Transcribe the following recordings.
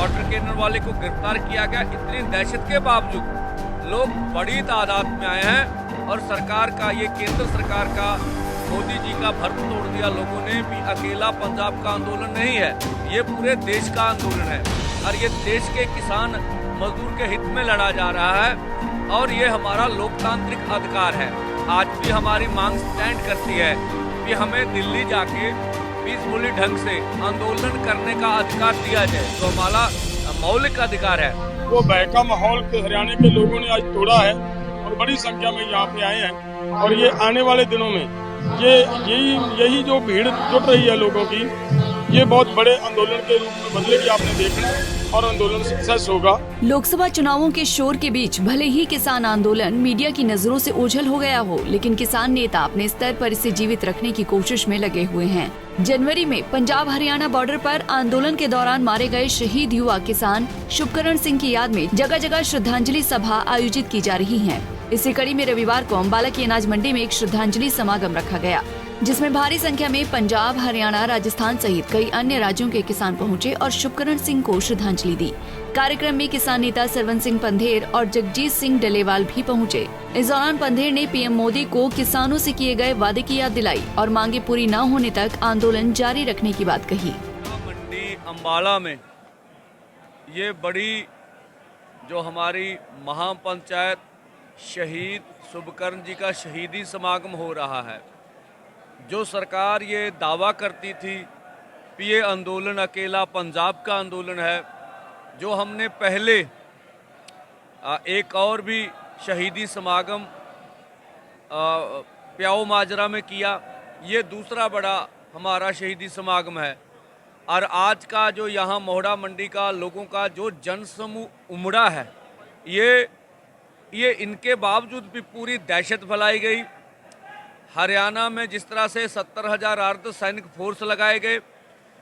Water cannon वाले को गिरफ्तार किया गया। इतनी दहशत के बावजूद लोग बड़ी तादाद में आए हैं और सरकार का, ये केंद्र सरकार का, मोदी जी का भर्म तोड़ दिया लोगों ने भी। अकेला पंजाब का आंदोलन नहीं है, ये पूरे देश का आंदोलन है और ये देश के किसान मजदूर के हित में लड़ा जा रहा है और ये हमारा लोकतांत्रिक अधिकार है। आज भी हमारी मांग स्टैंड करती है कि हमें दिल्ली जाके पीसफुली ढंग से आंदोलन करने का अधिकार दिया जाए, जो हमारा मौलिक अधिकार है। वो बहका माहौल के हरियाणा के लोगों ने आज तोड़ा है और बड़ी संख्या में यहाँ पे आए हैं और ये आने वाले दिनों में यही जो भीड़ जुट रही है लोगों की, ये बहुत बड़े आंदोलन के रूप में बदलेगी, आपने देखना और आंदोलन सक्सेस होगा। लोकसभा चुनावों के शोर के बीच भले ही किसान आंदोलन मीडिया की नजरों से ओझल हो गया हो, लेकिन किसान नेता अपने स्तर पर इसे जीवित रखने की कोशिश में लगे हुए हैं। जनवरी में पंजाब हरियाणा बॉर्डर पर आंदोलन के दौरान मारे गए शहीद युवा किसान शुभकरण सिंह की याद में जगह जगह श्रद्धांजलि सभा आयोजित की जा रही है। इसी कड़ी में रविवार को अम्बाला की अनाज मंडी में एक श्रद्धांजलि समागम रखा गया, जिसमें भारी संख्या में पंजाब, हरियाणा, राजस्थान सहित कई अन्य राज्यों के किसान पहुंचे और शुभकरण सिंह को श्रद्धांजलि दी। कार्यक्रम में किसान नेता सरवन सिंह पंधेर और जगजीत सिंह डलेवाल भी पहुंचे। इस दौरान पंधेर ने पीएम मोदी को किसानों से किए गए वादे की याद दिलाई और मांगे पूरी न होने तक आंदोलन जारी रखने की बात कही। मंडी अम्बाला में ये बड़ी जो हमारी महापंचायत शहीद शुभकर्ण जी का शहीदी समागम हो रहा है। जो सरकार ये दावा करती थी कि ये आंदोलन अकेला पंजाब का आंदोलन है, जो हमने पहले एक और भी शहीदी समागम प्याओ माजरा में किया, ये दूसरा बड़ा हमारा शहीदी समागम है। और आज का जो यहाँ मोहड़ा मंडी का लोगों का जो जनसमूह उमड़ा है, ये इनके बावजूद भी पूरी दहशत फैलाई गई। हरियाणा में जिस तरह से 70,000 अर्ध सैनिक फोर्स लगाए गए,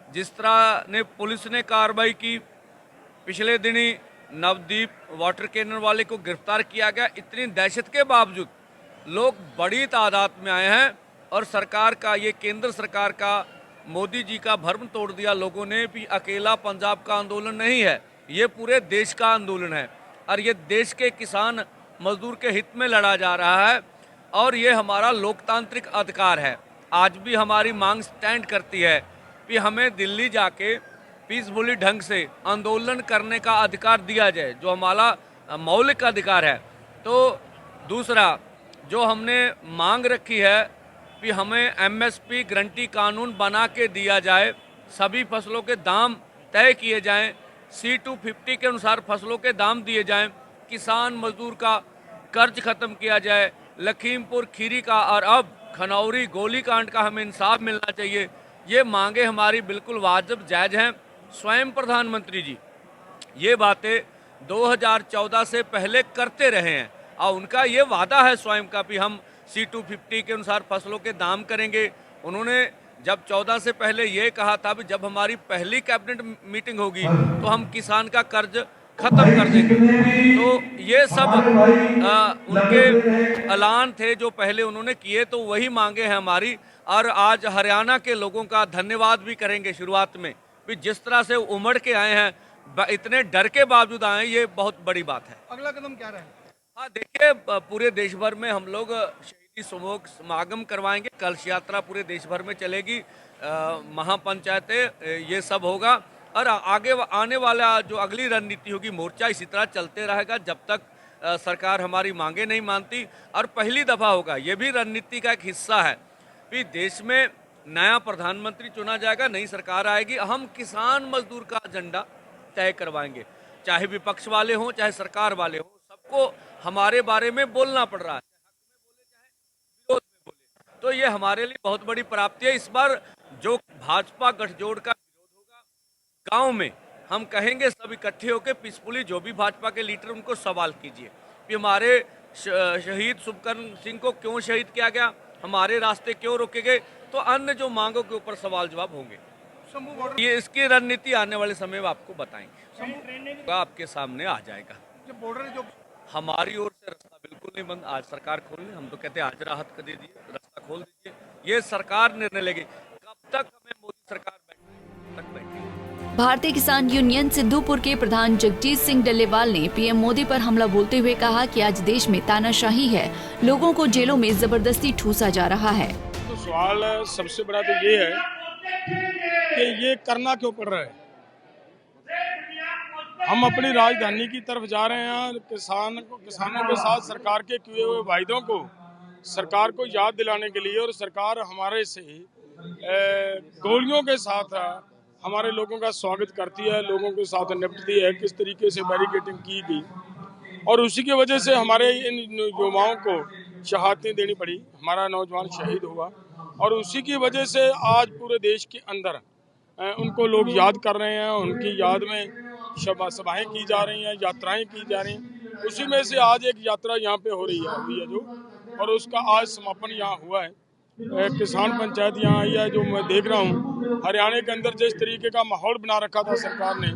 जिस तरह ने पुलिस ने कार्रवाई की, पिछले दिनी नवदीप वाटर कैनन वाले को गिरफ्तार किया गया। इतनी दहशत के बावजूद लोग बड़ी तादाद में आए हैं और सरकार का, ये केंद्र सरकार का, मोदी जी का भर्म तोड़ दिया लोगों ने भी। अकेला पंजाब का आंदोलन नहीं है, ये पूरे देश का आंदोलन है और ये देश के किसान मजदूर के हित में लड़ा जा रहा है और ये हमारा लोकतांत्रिक अधिकार है। आज भी हमारी मांग स्टैंड करती है कि हमें दिल्ली जाके पीसफुली ढंग से आंदोलन करने का अधिकार दिया जाए, जो हमारा मौलिक अधिकार है। तो दूसरा जो हमने मांग रखी है कि हमें एमएसपी गारंटी कानून बना के दिया जाए, सभी फसलों के दाम तय किए जाएं, C250 के अनुसार फसलों के दाम दिए जाएं, किसान मजदूर का कर्ज खत्म किया जाए, लखीमपुर खीरी का और अब खनौरी गोलीकांड का हमें इंसाफ मिलना चाहिए। ये मांगे हमारी बिल्कुल वाजिब जायज़ हैं। स्वयं प्रधानमंत्री जी ये बातें 2014 से पहले करते रहे हैं और उनका ये वादा है स्वयं का कि हम C250 के अनुसार फसलों के दाम करेंगे। उन्होंने जब 14 से पहले ये कहा था कि जब हमारी पहली कैबिनेट मीटिंग होगी तो हम किसान का कर्ज खत्म कर देंगे। तो ये सब उनके ऐलान थे जो पहले उन्होंने किए, तो वही मांगे हैं हमारी। और आज हरियाणा के लोगों का धन्यवाद भी करेंगे शुरुआत में, कि जिस तरह से उमड़ के आए हैं, इतने डर के बावजूद आए, ये बहुत बड़ी बात है। अगला कदम क्या रहे? हाँ देखिए, पूरे देश भर में हम लोग शहीदी समागम करवाएंगे, कलश यात्रा पूरे देश भर में चलेगी, महापंचायतें, ये सब होगा और आगे आने वाला जो अगली रणनीति होगी, मोर्चा इसी तरह चलते रहेगा जब तक सरकार हमारी मांगे नहीं मानती। और पहली दफ़ा होगा, ये भी रणनीति का एक हिस्सा है कि देश में नया प्रधानमंत्री चुना जाएगा, नई सरकार आएगी, हम किसान मजदूर का एजेंडा तय करवाएंगे, चाहे विपक्ष वाले हों चाहे सरकार वाले हों, सबको हमारे बारे में बोलना पड़ रहा है, चाहे हक में बोले चाहे विरोध में बोले। तो ये हमारे लिए बहुत बड़ी प्राप्ति है। इस बार जो भाजपा गठजोड़ का विरोध होगा, गांव में हम कहेंगे सब इकट्ठे होकर पीसफुली, जो भी भाजपा के लीडर उनको सवाल कीजिए कि हमारे शहीद शुभकर्ण सिंह को क्यों शहीद किया गया, हमारे रास्ते क्यों रोके गए, तो अन्य जो मांगों के ऊपर सवाल जवाब होंगे। ये इसकी रणनीति आने वाले समय में आपको बताएंगे, आपके सामने आ जाएगा। जो हमारी ओर से रास्ता बिल्कुल नहीं बंद, आज सरकार खोल ले, हम तो कहते हैं आज राहत कर दीजिए, रास्ता खोल दीजिए, ये सरकार निर्णय लेगी। कब तक हमें मोदी सरकार बैठे तक बैठेगी। भारतीय किसान यूनियन सिद्धूपुर के प्रधान जगजीत सिंह डल्लेवाल ने पीएम मोदी पर हमला बोलते हुए कहा कि आज देश में तानाशाही है, लोगों को जेलों में जबरदस्ती ठूसा जा रहा है। तो सवाल सबसे बड़ा तो ये है कि ये करना क्यों पड़ रहा है। हम अपनी राजधानी की तरफ जा रहे हैं, किसानों के साथ सरकार के किए हुए वायदों को सरकार को याद दिलाने के लिए, और सरकार हमारे से गोलियों के साथ हमारे लोगों का स्वागत करती है, लोगों के साथ निपटती है, किस तरीके से बैरिकेडिंग की गई, और उसी की वजह से हमारे इन युवाओं को शहादतें देनी पड़ी। हमारा नौजवान शहीद हुआ और उसी की वजह से आज पूरे देश के अंदर उनको लोग याद कर रहे हैं, उनकी याद में सभाएं की जा रही हैं, यात्राएं की जा रही हैं। उसी में से आज एक यात्रा यहाँ पे हुई है जो, और उसका आज समापन यहाँ हुआ है। किसान पंचायत यहाँ आई है। जो मैं देख रहा हूँ हरियाणा के अंदर जिस तरीके का माहौल बना रखा था सरकार ने,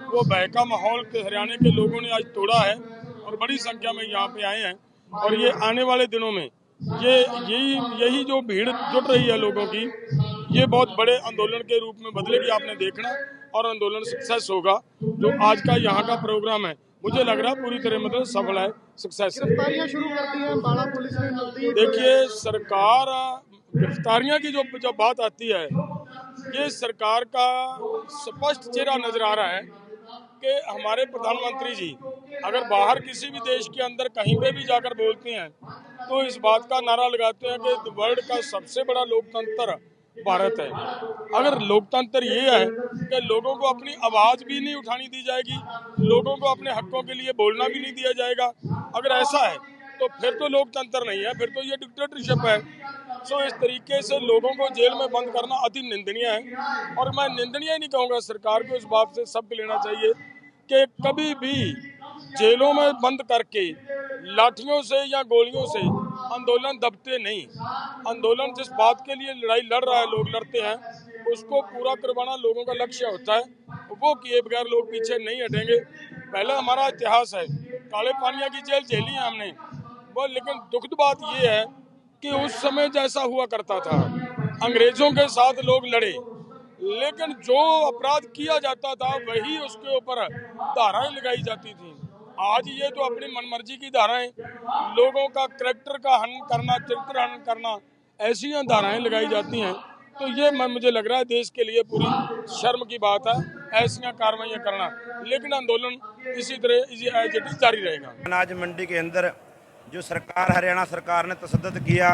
वो बहका माहौल के हरियाणा के लोगों ने आज तोड़ा है और बड़ी संख्या में यहाँ पे आए हैं। और ये आने वाले दिनों में यही जो भीड़ जुट रही है लोगों की, ये बहुत बड़े आंदोलन के रूप में बदलेगी, आपने देखना, और आंदोलन सक्सेस होगा। जो आज का यहाँ का प्रोग्राम है, मुझे लग रहा है पूरी तरह मतलब सफल है, सक्सेस है। गिरफ्तारियां शुरू करती है बाड़ा पुलिस ने। देखिए, सरकार गिरफ्तारियां की जो बात आती है, ये सरकार का स्पष्ट चेहरा नजर आ रहा है कि हमारे प्रधानमंत्री जी अगर बाहर किसी भी देश के अंदर कहीं पे भी जाकर बोलते हैं तो इस बात का नारा लगाते हैं कि वर्ल्ड का सबसे बड़ा लोकतंत्र भारत है। अगर लोकतंत्र ये है कि लोगों को अपनी आवाज भी नहीं उठानी दी जाएगी, लोगों को अपने हकों के लिए बोलना भी नहीं दिया जाएगा, अगर ऐसा है तो फिर तो लोकतंत्र नहीं है, फिर तो ये डिक्टेटरशिप है। सो इस तरीके से लोगों को जेल में बंद करना अति निंदनीय है। और मैं निंदनीय ही नहीं कहूँगा, सरकार को इस बात से सबक लेना चाहिए कि कभी भी जेलों में बंद करके लाठियों से या गोलियों से आंदोलन दबते नहीं। आंदोलन जिस बात के लिए लड़ाई लड़ रहा है, लोग लड़ते हैं, उसको पूरा करवाना लोगों का लक्ष्य होता है। वो किए बगैर लोग पीछे नहीं हटेंगे। पहले हमारा इतिहास है, काले पानिया की जेल झेली है हमने वो, लेकिन दुखद बात ये है कि उस समय जैसा हुआ करता था, अंग्रेजों के साथ लोग लड़े, लेकिन जो अपराध किया जाता था वही उसके ऊपर धाराएं लगाई जाती थी। आज ये तो अपनी मनमर्जी की धाराएं, लोगों का करैक्टर का हनन करना, चरित्र हनन करना, ऐसी धाराएं लगाई जाती हैं। तो ये मुझे लग रहा है देश के लिए पूरी शर्म की बात है ऐसी कार्रवाइयाँ करना। लेकिन आंदोलन इसी तरह जारी रहेगा। अनाज मंडी के अंदर जो सरकार, हरियाणा सरकार ने तशद्दुद किया,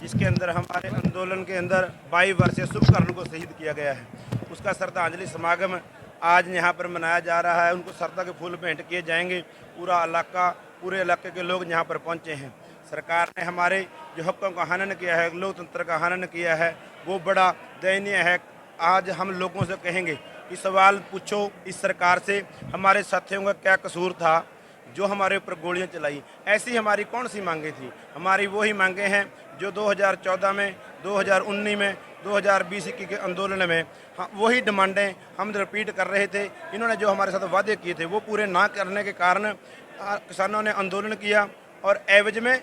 जिसके अंदर हमारे आंदोलन के अंदर 22 वर्षीय शुभकर्ण को शहीद किया गया है, उसका श्रद्धांजलि समागम आज यहाँ पर मनाया जा रहा है। उनको श्रद्धा के फूल भेंट किए जाएंगे। पूरे इलाके के लोग यहाँ पर पहुँचे हैं। सरकार ने हमारे जो हकों का हनन किया है, लोकतंत्र का हनन किया है, वो बड़ा दयनीय है। आज हम लोगों से कहेंगे कि सवाल पूछो इस सरकार से, हमारे साथियों का क्या कसूर था जो हमारे ऊपर गोलियां चलाई। ऐसी हमारी कौन सी मांगे थी? हमारी वही मांगे हैं जो 2014 में, 2019 में, 2020 के आंदोलन में वही डिमांडें हम रिपीट कर रहे थे। इन्होंने जो हमारे साथ वादे किए थे वो पूरे ना करने के कारण किसानों ने आंदोलन किया और एवज में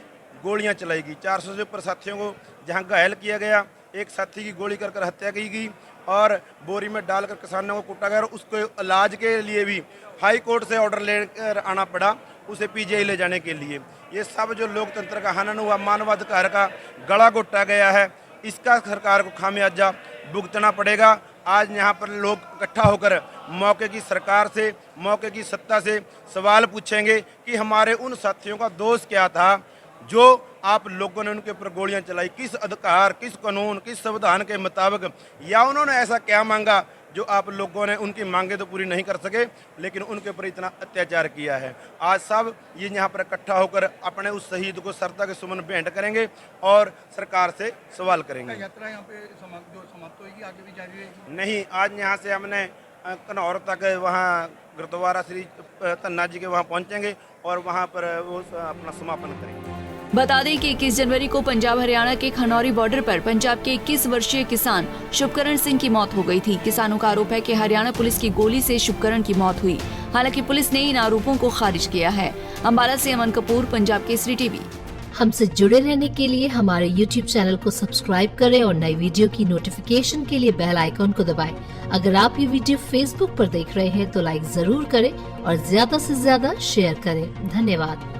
गोलियां चलाई गई। 400 से ऊपर साथियों को जहां घायल किया गया, एक साथी की गोली कर हत्या की गई और बोरी में डालकर किसानों को कूटा गया। उसको इलाज के लिए भी हाई कोर्ट से ऑर्डर लेकर आना पड़ा, उसे पीजीआई ले जाने के लिए। ये सब जो लोकतंत्र का हनन हुआ, मानवाधिकार का गला घोटा गया है, इसका सरकार को खामियाजा भुगतना पड़ेगा। आज यहाँ पर लोग इकट्ठा होकर मौके की सरकार से, मौके की सत्ता से सवाल पूछेंगे कि हमारे उन साथियों का दोष क्या था जो आप लोगों ने उनके ऊपर गोलियां चलाई। किस अधिकार, किस कानून, किस संविधान के मुताबिक, या उन्होंने ऐसा क्या मांगा जो आप लोगों ने उनकी मांगे तो पूरी नहीं कर सके, लेकिन उनके ऊपर इतना अत्याचार किया है। आज सब ये यहाँ पर इकट्ठा होकर अपने उस शहीद को श्रद्धा के सुमन भेंट करेंगे और सरकार से सवाल करेंगे। यात्रा यहाँ पे समाप्त होगी, आगे भी जारी रहेगी? नहीं, आज यहाँ से हमने कन्नौर तक वहाँ गुरुद्वारा श्री धन्ना जी के वहाँ पहुँचेंगे और वहाँ पर वो अपना समापन करेंगे। बता दें कि 21 जनवरी को पंजाब हरियाणा के खनौरी बॉर्डर पर पंजाब के 21 वर्षीय किसान शुभकरण सिंह की मौत हो गई थी। किसानों का आरोप है कि हरियाणा पुलिस की गोली से शुभकरण की मौत हुई। हालांकि पुलिस ने इन आरोपों को खारिज किया है। अम्बाला से अमन कपूर, पंजाब केसरी टीवी। हमसे जुड़े रहने के लिए हमारे YouTube चैनल को सब्सक्राइब करें और नई वीडियो की नोटिफिकेशन के लिए बेल आइकॉन को दबाएं। अगर आप ये वीडियो Facebook पर देख रहे हैं तो लाइक जरूर करें और ज्यादा से ज्यादा शेयर करें। धन्यवाद।